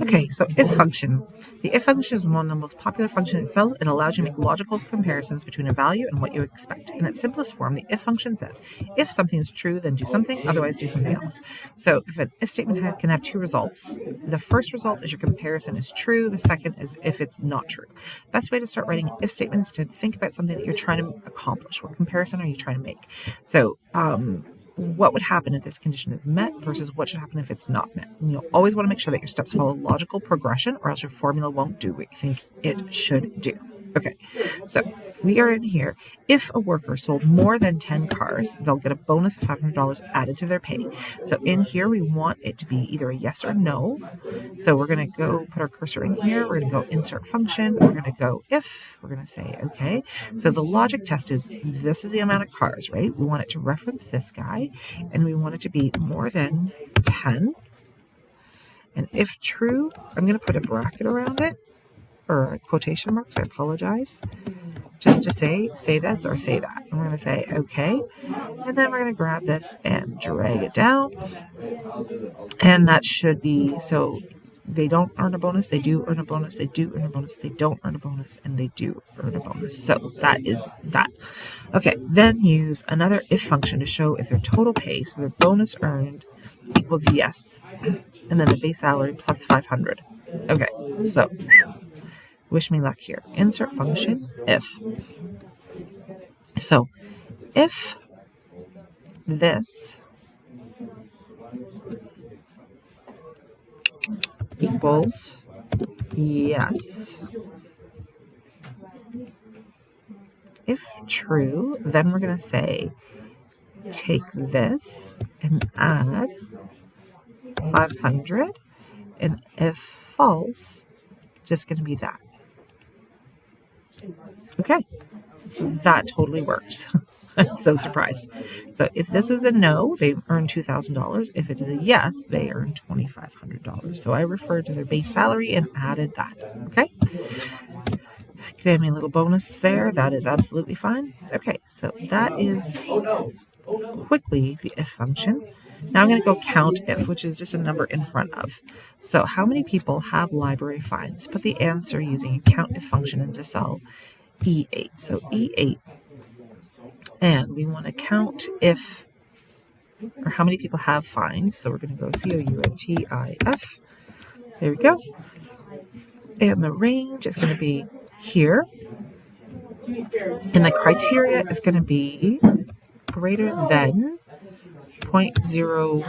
Okay, so if function. The if function is one of the most popular functions in cells. It allows you to make logical comparisons between a value and what you expect. In its simplest form, the if function says, if something is true, then do something, otherwise do something else. So if an if statement can have two results, the first result is your comparison is true, the second is if it's not true. Best way to start writing if statements is to think about something that you're trying to accomplish. What comparison are you trying to make? So, what would happen if this condition is met versus what should happen if it's not met. And you'll always want to make sure that your steps follow logical progression, or else your formula won't do what you think it should do. Okay, so we are in here. If a worker sold more than 10 cars, they'll get a bonus of $500 added to their pay. So in here, we want it to be either a yes or no. So we're going to go put our cursor in here. We're going to go insert function. We're going to go if. We're going to say, okay. So the logic test is this is the amount of cars, right? We want it to reference this guy, and we want it to be more than 10. And if true, I'm going to put a bracket around it, or quotation marks, I apologize, just to say this or say that. I'm going to say okay, and then we're going to grab this and drag it down, and that should be, so they don't earn a bonus, they do earn a bonus, they do earn a bonus, they don't earn a bonus, and they do earn a bonus. So that is that. Okay, then use another if function to show if their total pay, so their bonus earned, equals yes, and then the base salary plus 500. Okay, so wish me luck here. Insert function, if. So, if this equals yes, if true, then we're going to say take this and add 500, and if false, just going to be that. Okay, so that totally works. I'm so surprised. So if this is a no, they earn $2,000. If it's a yes, they earn $2,500. So I referred to their base salary and added that. Okay, gave me a little bonus there. That is absolutely fine. Okay, so that is quickly the if function. Now I'm going to go count if, which is just a number in front of. So how many people have library fines? Put the answer using a count if function into cell E8. So E8. And we want to count if, or how many people have fines. So we're going to go COUNTIF. There we go. And the range is going to be here. And the criteria is going to be greater than 0.01.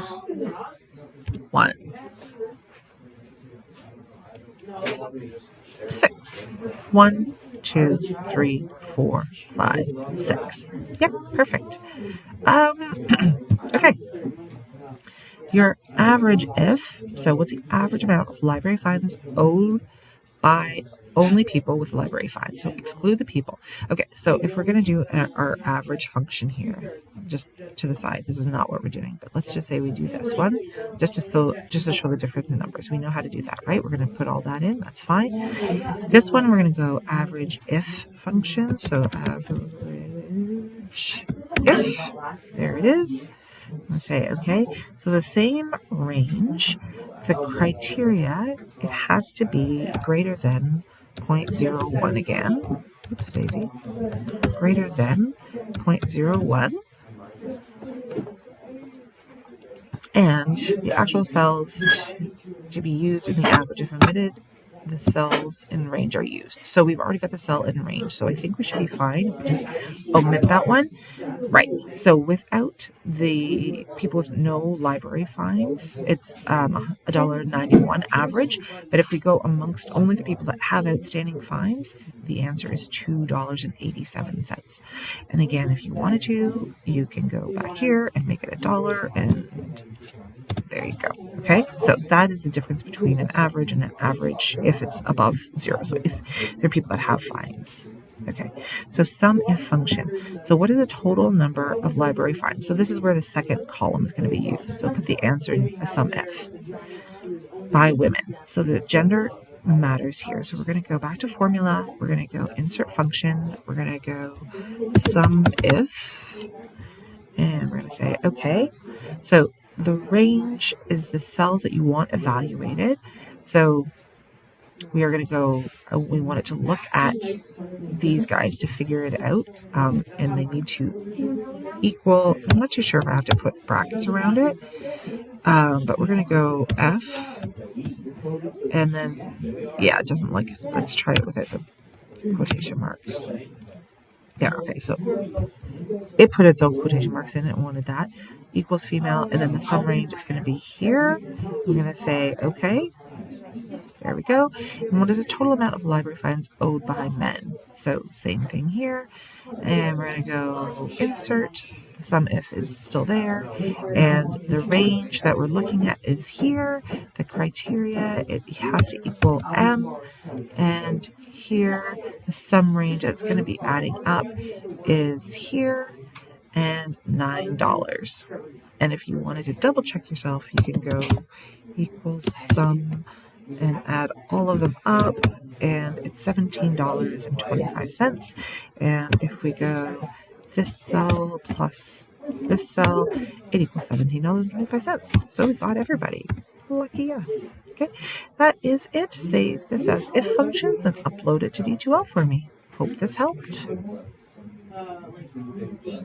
6. 1, 2, 3, 4, 5, 6. Yep, perfect. Okay. Your average if, so what's the average amount of library fines owed by only people with library fines? So exclude the people. Okay, so if we're going to do our average function here, just to the side, this is not what we're doing, but let's just say we do this one, just to show the difference in numbers. We know how to do that, right? We're going to put all that in, that's fine. This one, we're going to go average if function, so average if, there it is. I'm going to say, okay, so the same range, the criteria, it has to be greater than 0.01 again. Oops, daisy. Greater than 0.01. And the actual cells to be used in the average if omitted, the cells in range are used. So we've already got the cell in range. So I think we should be fine if we just omit that one. Right. So without the people with no library fines, it's $1.91 average. But if we go amongst only the people that have outstanding fines, the answer is $2.87. And again, if you wanted to, you can go back here and make it $1, and there you go. Okay, so that is the difference between an average and an average if it's above 0. So if there are people that have fines. Okay, so sum if function. So what is the total number of library fines? So this is where the second column is going to be used. So put the answer in a sum if by women. So the gender matters here. So we're going to go back to formula. We're going to go insert function. We're going to go sum if, and we're going to say okay. So the range is the cells that you want evaluated. So we are going to go, we want it to look at these guys to figure it out, and they need to equal, I'm not too sure if I have to put brackets around it, but we're going to go F, and then, yeah, it doesn't like, let's try it without the quotation marks. There, okay, so it put its own quotation marks in, it wanted that, equals female, and then the sum range is going to be here. We're going to say, okay, there we go. And what is the total amount of library fines owed by men? So same thing here. And we're going to go insert. The sum if is still there. And the range that we're looking at is here. The criteria, it has to equal M. And here, the sum range that's going to be adding up is here and $9. And if you wanted to double check yourself, you can go equals sum and add all of them up, and it's $17.25. And if we go this cell plus this cell, it equals $17.25. So we got everybody. Lucky us. Okay, that is it. Save this as if functions and upload it to D2L for me. Hope this helped.